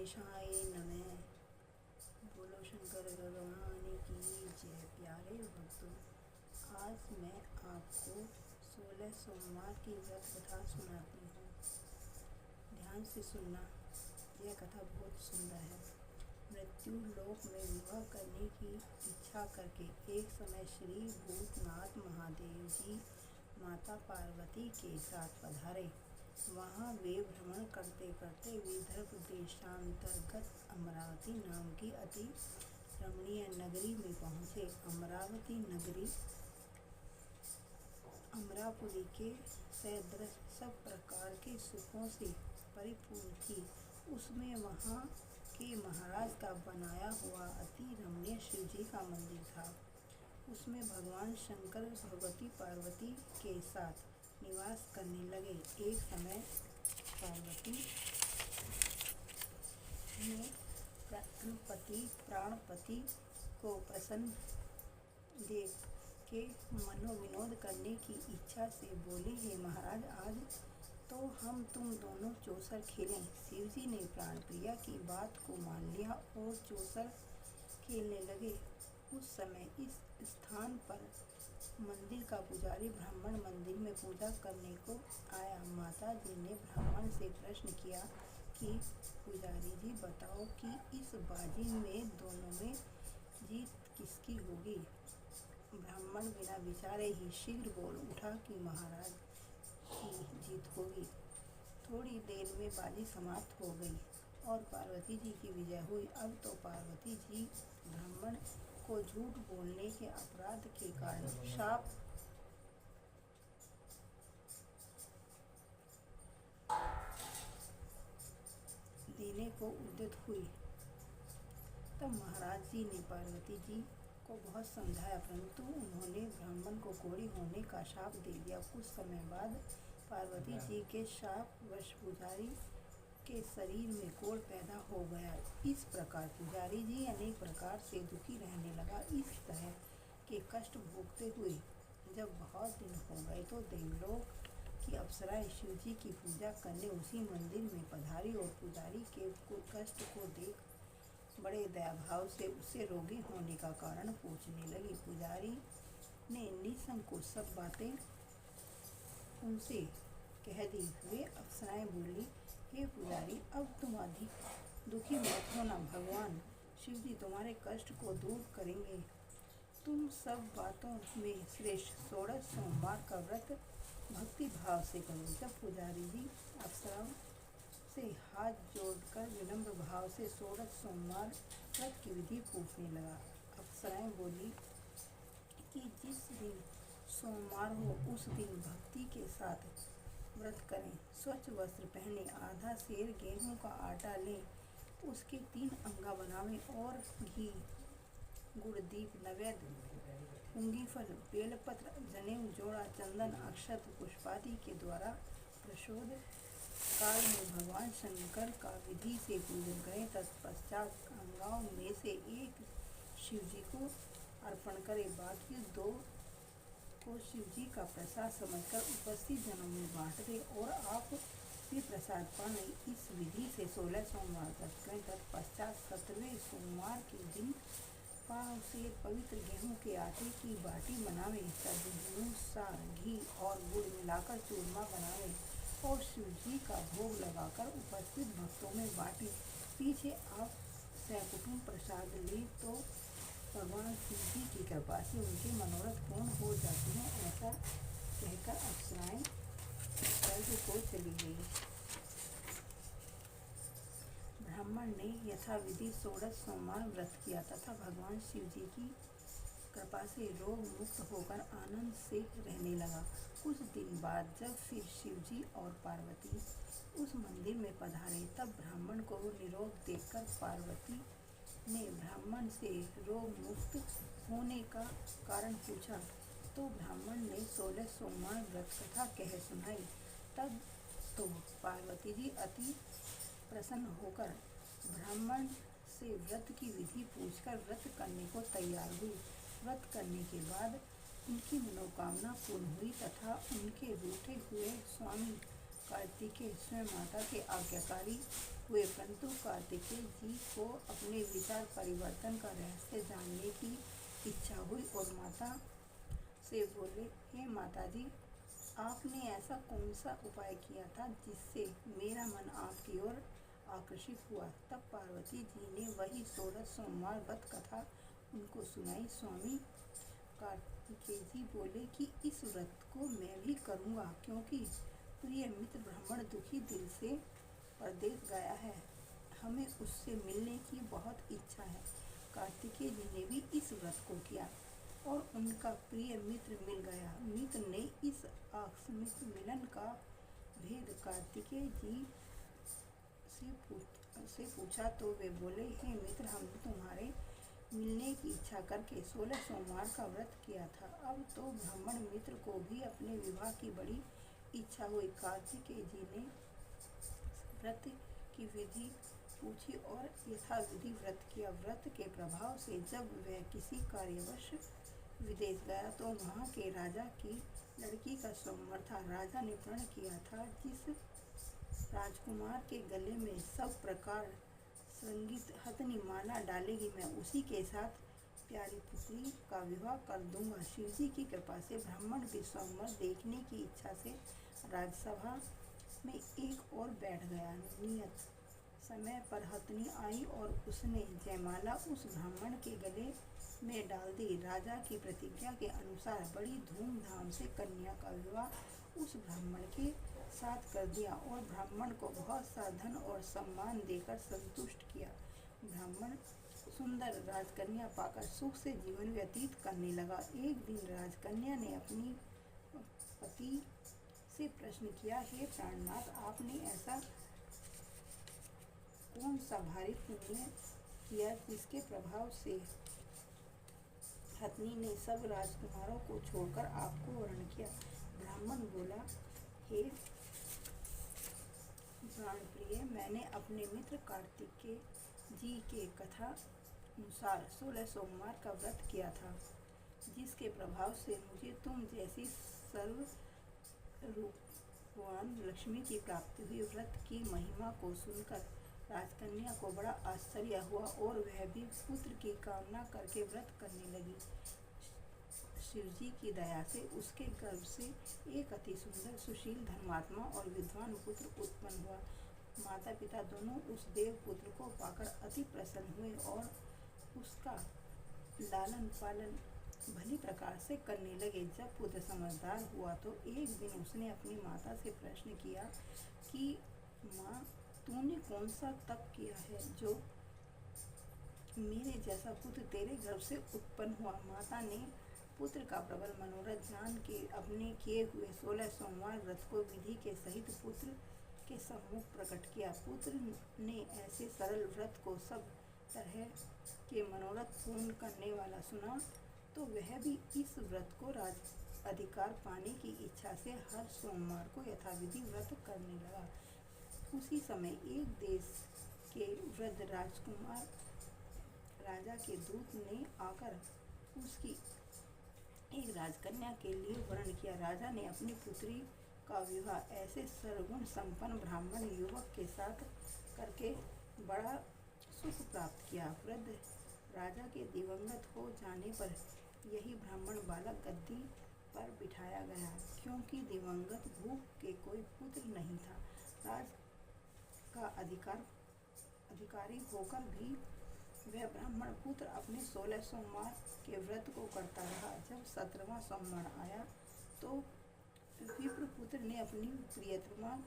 गणेशाय नमः। बोलो शंकर भगवान की जय। प्यारे भक्तों, आज मैं आपको 16 सोमवार की व्रत कथा सुनाती हूँ। ध्यान से सुनना, यह कथा बहुत सुंदर है। मृत्यु लोक में विवाह करने की इच्छा करके एक समय श्री भूतनाथ महादेव जी माता पार्वती के साथ पधारे। वहाँ वे भ्रमण करते करते विदर्भ देशांतर्गत अमरावती नाम की अति रमणीय नगरी में पहुँचे। अमरावती नगरी अमरापुरी के सदृश सब प्रकार के सुखों से परिपूर्ण थी। उसमें वहाँ के महाराज का बनाया हुआ अति रमणीय शिव जी का मंदिर था। उसमें भगवान शंकर भगवती पार्वती के साथ निवास करने लगे। एक समय पार्वती ने प्राणपति को प्रसन्न देख के मनोविनोद करने की इच्छा से बोली, हे महाराज, आज तो हम तुम दोनों चौसर खेलें। शिव जी ने प्राणप्रिया की बात को मान लिया और चौसर खेलने लगे। उस समय इस स्थान पर मंदिर का पुजारी ब्राह्मण मंदिर में पूजा करने को आया। माता जी ने ब्राह्मण से प्रश्न किया कि पुजारी जी, बताओ कि इस बाजी में दोनों में जीत किसकी होगी। ब्राह्मण बिना विचारे ही शीघ्र बोल उठा कि महाराज की जीत होगी। थोड़ी देर में बाजी समाप्त हो गई और पार्वती जी की विजय हुई। अब तो पार्वती जी ब्राह्मण को झूठ बोलने के अपराध के कारण शाप देने को उद्यत हुई। तब महाराज जी ने पार्वती जी को बहुत समझाया, परंतु उन्होंने ब्राह्मण को कोढ़ी होने का शाप दे दिया। कुछ समय बाद पार्वती जी के शाप वश पुजारी के शरीर में कोढ़ पैदा हो गया। इस प्रकार पुजारी जी अनेक प्रकार से दुखी रहने लगा। इस तरह के कष्ट भोगते हुए जब बहुत दिन हो गए तो देवलोक की अप्सराएं शिव जी की पूजा करने उसी मंदिर में पधारी और पुजारी के कष्ट को देख बड़े दयाभाव से उससे रोगी होने का कारण पूछने लगी। पुजारी ने निसंकोच सब बातें उनसे कह दी। वे अप्सराएं बोली, हे पुजारी, अब तुम अधिक दुखी मत होना। भगवान शिव जी तुम्हारे कष्ट को दूर करेंगे। तुम सब बातों में श्रेष्ठ 16 सोमवार का व्रत भक्ति भाव से करो। जब पुजारी जी अप्सराओं से हाथ जोड़कर विनम्र भाव से 16 सोमवार व्रत की विधि पूछने लगा। अप्सराएं बोली कि जिस दिन सोमवार हो उस दिन भक्ति के साथ व्रत करें। स्वच्छ वस्त्र पहने, आधा सेर गेहूं का आटा लें, उसके 3 अंगा बनावें और घी, गुड़, दीप, नैवेद्य, पुंगीफल, बेलपत्र, जनेऊ, जोड़ा, चंदन, अक्षत, पुष्पादि के द्वारा प्रदोष काल में भगवान शंकर का विधि से पूजन करें। तत्पश्चात अंगाओं में से एक शिव जी को अर्पण करें, बाकी 2 को शिव जी का प्रसाद समझकर उपस्थित जनों में बांट दें और आप भी प्रसाद पाएं। इस विधि से 16 सोमवार व्रत करें। तत्पश्चात 17वें सोमवार के दिन पाव से पवित्र गेहूं के आटे की बाटी बनावें, तदनुसार घी और गुड़ मिलाकर चूरमा बनावें और शिव जी का भोग लगाकर उपस्थित भक्तों में बांटें। पीछे आप सकुटुम्ब प्रसाद लें तो भगवान शिव जी की कृपा से उनके मनोरथ पूर्ण हो जाते हैं। ऐसा कहकर अप्सराएं स्वर्ग को चली गई। ब्राह्मण ने यथाविधि 16 सोमवार व्रत किया तथा भगवान शिव जी की कृपा से रोग मुक्त होकर आनंद से रहने लगा। कुछ दिन बाद जब फिर शिव जी और पार्वती उस मंदिर में पधारे, तब ब्राह्मण को निरोग देखकर पार्वती ने ब्राह्मण से रोग मुक्त होने का कारण पूछा तो ब्राह्मण ने 16 सोमवार व्रत कथा कह सुनाई। तब तो पार्वती जी अति प्रसन्न होकर ब्राह्मण से व्रत की विधि पूछकर व्रत करने को तैयार हुई। व्रत करने के बाद उनकी मनोकामना पूर्ण हुई तथा उनके रूठे हुए स्वामी कार्तिकेय स्वयं माता के आज्ञाकारी हुए, परंतु कार्तिकेय जी को अपने विचार परिवर्तन का रहस्य जानने की इच्छा हुई और माता से बोले, हे माता जी, आपने ऐसा कौन सा उपाय किया था जिससे मेरा मन आपकी ओर आकर्षित हुआ। तब पार्वती जी ने वही 16 सोमवार व्रत कथा उनको सुनाई। स्वामी कार्तिकेय जी बोले कि इस व्रत को मैं भी करूँगा, क्योंकि प्रिय मित्र ब्राह्मण दुखी दिल से परदेश गया है, हमें उससे मिलने की बहुत इच्छा है। कार्तिकेय जी ने भी इस व्रत को किया और उनका प्रिय मित्र मिल गया। मित्र ने इस आकस्मिक मिलन का भेद कार्तिकेय जी से पूछा तो वे बोले, हे मित्र, हमने तुम्हारे मिलने की इच्छा करके 16 सोमवार का व्रत किया था। अब तो ब्राह्मण मित्र को भी अपने विवाह की बड़ी इच्छा हुई। कार्तिकेय जी ने व्रत की विधि पूछी और यथाविधि व्रत किया। व्रत के प्रभाव से जब वह किसी कार्यवश विदेश गया तो वहाँ के राजा की लड़की का स्वयंवर था। राजा ने प्रण किया था, जिस राजकुमार के गले में सब प्रकार संगीत हथनी माला डालेगी, मैं उसी के साथ प्यारी पुत्री का विवाह कर दूंगा। शिवजी की कृपा से ब्राह्मण के स्वयंवर देखने की इच्छा से राजसभा में एक और बैठ गया। नियत समय पर हथनी आई और उसने जयमाला उस ब्राह्मण के गले में डाल दी। राजा की प्रतिज्ञा के अनुसार बड़ी धूमधाम से कन्या का विवाह उस ब्राह्मण के साथ कर दिया और ब्राह्मण को बहुत सा धन और सम्मान देकर संतुष्ट किया। ब्राह्मण सुंदर राजकन्या पाकर सुख से जीवन व्यतीत करने लगा। एक दिन राजकन्या ने अपनी पति से प्रश्न किया, हे प्राणनाथ, आपने ऐसा कौन सा भारी पुण्य किया जिसके प्रभाव से हथनी ने सब राजकुमारों को छोड़कर आपको वर्ण किया। ब्राह्मण बोला, हे प्राणप्रिय, मैंने अपने मित्र कार्तिकेय जी के कथा अनुसार 16 सोमवार का व्रत किया था, जिसके प्रभाव से मुझे तुम जैसी सर्व रूपवान लक्ष्मी की प्राप्ति हुई। व्रत की महिमा को सुनकर राजकन्या को बड़ा आश्चर्य हुआ और वह भी पुत्र की कामना करके व्रत करने लगी। शिवजी की दया से उसके गर्भ से एक अति सुंदर, सुशील, धर्मात्मा और विद्वान पुत्र उत्पन्न हुआ। माता पिता दोनों उस देव पुत्र को पाकर अति प्रसन्न हुए और उसका लालन पालन भली प्रकार से करने लगे। जब पुत्र समझदार हुआ तो एक दिन उसने अपनी माता से प्रश्न किया कि माँ, तूने कौन सा तप किया है जो मेरे जैसा पुत्र तेरे गर्भ से उत्पन्न हुआ। माता ने पुत्र का प्रबल मनोरथ जान के अपने किए हुए 16 सोमवार व्रत को विधि के सहित पुत्र के सम्मुख प्रकट किया। पुत्र ने ऐसे सरल व्रत को सब तरह के मनोरथ पूर्ण करने वाला सुना तो वह भी इस व्रत को राज अधिकार पाने की इच्छा से हर सोमवार को यथाविधि व्रत करने लगा। उसी समय एक देश के वृद्ध राजकुमार राजा के दूत ने आकर उसकी एक राजकन्या के लिए वर्ण किया। राजा ने अपनी पुत्री का विवाह ऐसे सर्वगुण संपन्न ब्राह्मण युवक के साथ करके बड़ा सुख प्राप्त किया। वृद्ध राजा के दिवंगत हो जाने पर यही ब्राह्मण बालक गद्दी पर बिठाया गया, क्योंकि दिवंगत भूप के कोई पुत्र नहीं था। राज का अधिकारी होकर भी वह ब्राह्मण पुत्र अपने 16 सोमवार के व्रत को करता रहा। जब 17वां सोमवार आया तो विप्र पुत्र ने अपनी प्रियतमा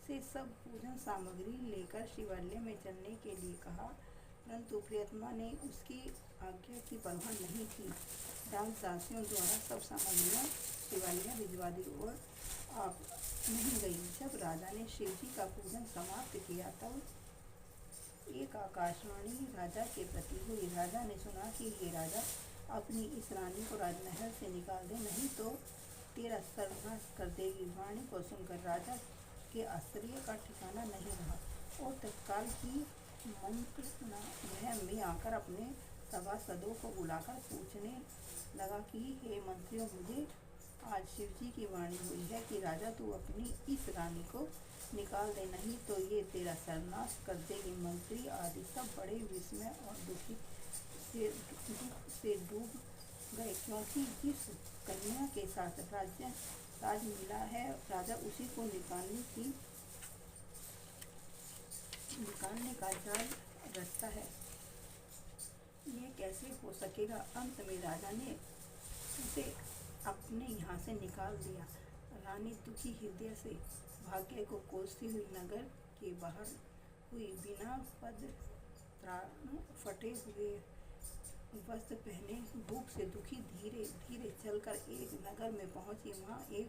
से सब पूजन सामग्री लेकर शिवालय में चलने के लिए कहा, परंतु प्रियतमा ने उसकी आज्ञा की परवाह नहीं की। दासियों द्वारा सब सामग्रियाँ शिवालय भिजवा दी और आप नहीं गई। जब राजा ने शिवजी का पूजन समाप्त किया तब एक आकाशवाणी राजा के प्रति हुई। राजा ने सुना कि हे राजा, अपनी इस रानी को राजमहल से निकाल दे, नहीं तो तेरा सर्वनाश कर देगी। वाणी को सुनकर राजा के आश्चर्य का ठिकाना नहीं रहा और तत्काल ही मंत्र में आकर अपने सभासदों को बुलाकर पूछने लगा कि हे मंत्रियों, मुझे आज शिव जी की वाणी हुई है कि राजा तू अपनी इस रानी को निकाल दे, नहीं तो ये तेरा सर्वनाश कर देगी। मंत्री आदि सब बड़े विस्मय और दुख से डूब गए, क्योंकि जिस कन्या के साथ राज मिला है राजा उसी को निकालने का जाल रचता है। ये कैसे हो सकेगा? अंत में राजा ने उसे अपने यहाँ से निकाल दिया। रानी दुखी हृदय से भाग्य को कोसती हुई नगर के बाहर हुई, बिना पद त्राण, फटे हुए वस्त्र पहने, भूख से दुखी धीरे धीरे चलकर एक नगर में पहुंची। वहाँ एक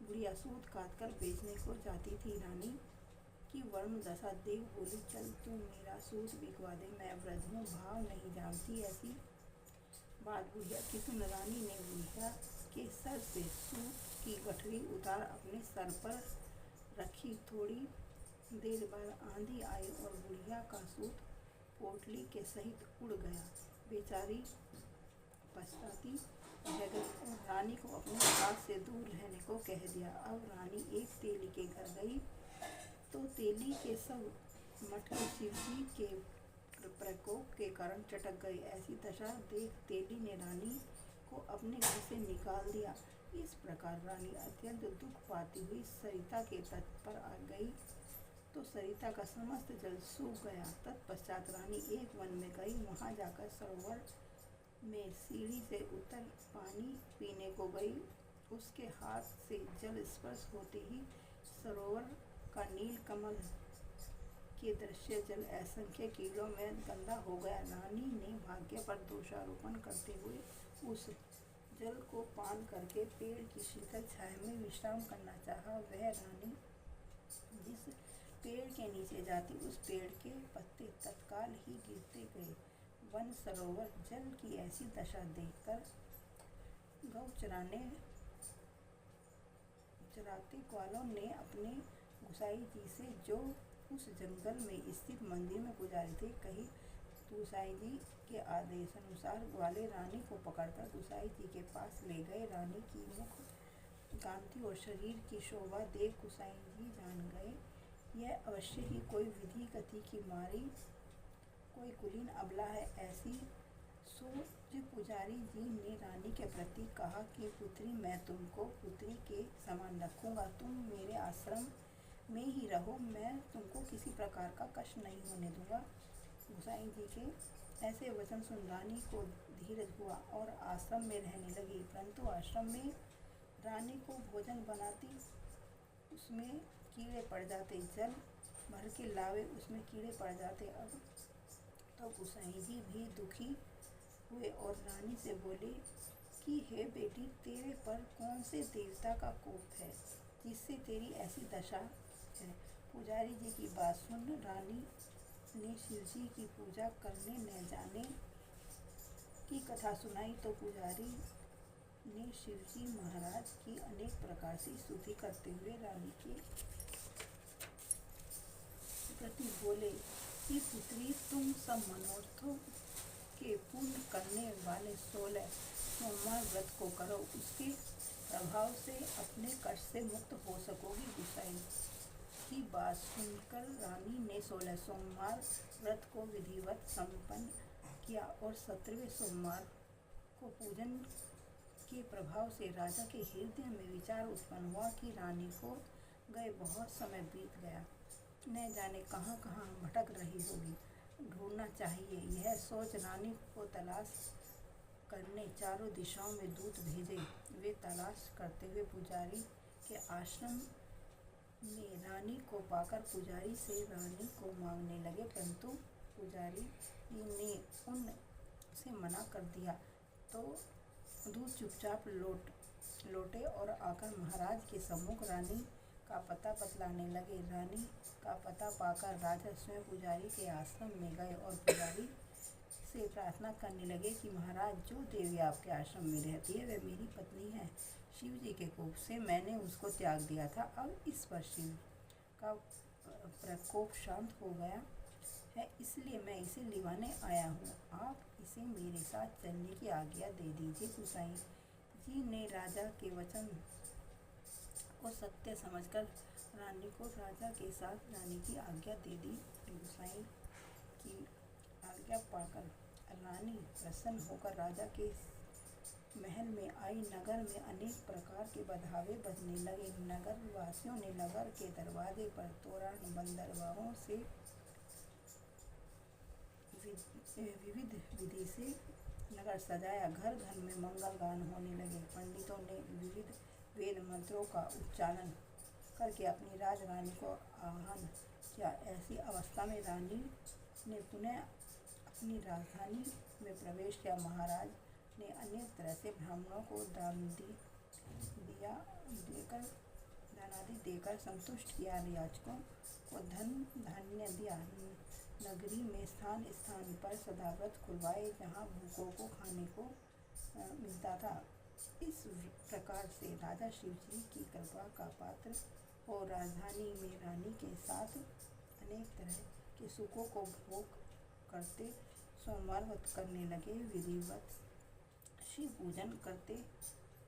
बुढ़िया सूत काटकर बेचने को जाती थी। रानी की वर्ण दशा देख बोली, चल तू मेरा सूत बिकवा दे, मैं वृद्ध हूँ, भाव नहीं जानती। ऐसी बात बुढ़िया की सुन रानी ने बुढ़िया के सर से सूत की गठरी उतार अपने सर पर रखी। थोड़ी देर बाद आंधी आई और बुढ़िया का सूत पोटली के सहित उड़ गया। बेचारी पछताती रह गई और रानी को अपने पास से दूर रहने को कह दिया। अब रानी एक तेली के घर गई तो तेली के सब मटके शिव जी के प्रकोप के कारण चटक गए। ऐसी दशा देख तेली ने रानी को अपने घर से निकाल दिया। इस प्रकार रानी अत्यंत दुख पाती हुई सरिता के तट पर आ गई तो सरिता का समस्त जल सूख गया। तत्पश्चात रानी एक वन में गई। वहां जाकर सरोवर में सीढ़ी से उतर पानी पीने को गई। उसके हाथ से जल स्पर्श होते ही सरोवर का नील कमल के दृश्य जल असंख्य कीड़ों में गंदा हो गया। रानी ने भाग्य पर दोषारोपण करते हुए उस जल को पान करके पेड़ की शीतल छाया में विश्राम करना चाहा। वह रानी जिस पेड़ के नीचे जाती उस पेड़ के पत्ते तत्काल ही गिरते गए। वन सरोवर जल की ऐसी दशा देखकर गौ चराते वालों ने अपने गुसाई जी से, जो उस जंगल में स्थित मंदिर में पुजारी थे, कही। गुसाई जी के आदेशानुसार ग्वाले रानी को पकड़कर गुसाई जी के पास ले गए। रानी की मुख कांति और शरीर की शोभा देख गुसाई जी जान गए यह अवश्य ही कोई विधि गति की मारी कोई कुलीन अबला है। ऐसी सोच पुजारी जी ने रानी के प्रति कहा कि पुत्री, मैं तुमको पुत्री के समान रखूंगा, तुम मेरे आश्रम में ही रहो, मैं तुमको किसी प्रकार का कष्ट नहीं होने दूंगा। गुसाई जी के ऐसे वचन सुन रानी को धीरज हुआ और आश्रम में रहने लगी। परंतु आश्रम में रानी को भोजन बनाती उसमें कीड़े पड़ जाते, जल भर के लावे उसमें कीड़े पड़ जाते। अब तो गुसाई जी भी दुखी हुए और रानी से बोले कि हे बेटी, तेरे पर कौन से देवता का कोप है जिससे तेरी ऐसी दशा है। पुजारी जी की बात सुन रानी ने शिव जी की पूजा करने न जाने की कथा सुनाई तो पुजारी ने शिव जी महाराज की अनेक प्रकार से स्तुति करते हुए रानी के प्रति बोले कि पुत्री, तुम सब मनोरथों के पूर्ण करने वाले 16 सोमवार व्रत को करो, उसके प्रभाव से अपने कष्ट से मुक्त हो सकोगी। गुसाई की बात सुनकर रानी ने 16 सोमवार व्रत को विधिवत संपन्न किया और 17वें सोमवार को पूजन के प्रभाव से राजा के हृदय में विचार उत्पन्न हुआ कि रानी को गए बहुत समय बीत गया, न जाने कहाँ कहाँ भटक रही होगी, ढूंढना चाहिए। यह सोच रानी को तलाश करने चारों दिशाओं में दूत भेजे। वे तलाश करते हुए पुजारी के आश्रम में रानी को पाकर पुजारी से रानी को मांगने लगे, परंतु पुजारी ने उनसे मना कर दिया। तो दूत चुपचाप लौटे और आकर महाराज के सम्मुख रानी का पता बतलाने लगे। रानी का पता पाकर राजा स्वयं पुजारी के आश्रम में गए और पुजारी से प्रार्थना करने लगे कि महाराज, जो देवी आपके आश्रम में रहती है वह मेरी पत्नी है। शिव जी के कोप से मैंने उसको त्याग दिया था, अब इस पर शिव का प्रकोप शांत हो गया है, इसलिए मैं इसे लिवाने आया हूँ। आप इसे मेरे साथ चलने की आज्ञा दे दीजिए। गुसाई जी ने राजा के वचन को सत्य समझकर रानी को राजा के साथ जाने की आज्ञा दे दी। गोसाई की आज्ञा पाकर रानी प्रसन्न होकर राजा के महल में आई। नगर में अनेक प्रकार के बधावे बजने लगे। नगर वासियों ने नगर के दरवाजे पर तोरण बंदरगाहों से विविध विधि से नगर सजाया। घर घर में मंगल गान होने लगे। पंडितों ने विविध वेद मंत्रों का उच्चारण करके अपनी राजरानी को आह्वान किया। ऐसी अवस्था में रानी ने पुनः अपनी राजधानी में प्रवेश किया। महाराज ने अनेक तरह से ब्राह्मणों को दानादि देकर संतुष्ट किया। याचकों को धन धान्य दिया। नगरी में स्थान स्थान पर सदाव्रत खुलवाए जहाँ भूखों को खाने को मिलता था। इस प्रकार से राजा शिवजी की कृपा का पात्र हो राजधानी में रानी के साथ अनेक तरह के सुखों को भोग करते सोमवार व्रत करने लगे। विधिवत शिव पूजन करते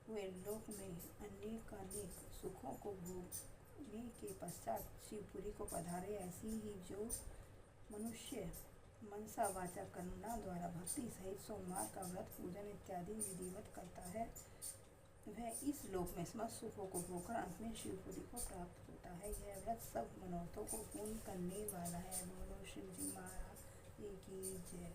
हुए लोक में अनेकानेक सुखों को भोगने के पश्चात शिवपुरी को पधारे। ऐसी ही जो मनुष्य मनसा वाचा कर्मणा द्वारा भक्ति सहित सोमवार का व्रत पूजन इत्यादि विधिवत करता है वह इस लोक में समस्त सुखों को भोगकर अंत में शिवपुरी को प्राप्त होता है। यह व्रत सब मनोरथों को पूर्ण करने वाला है। बोलो शिव जी महाराज की जय।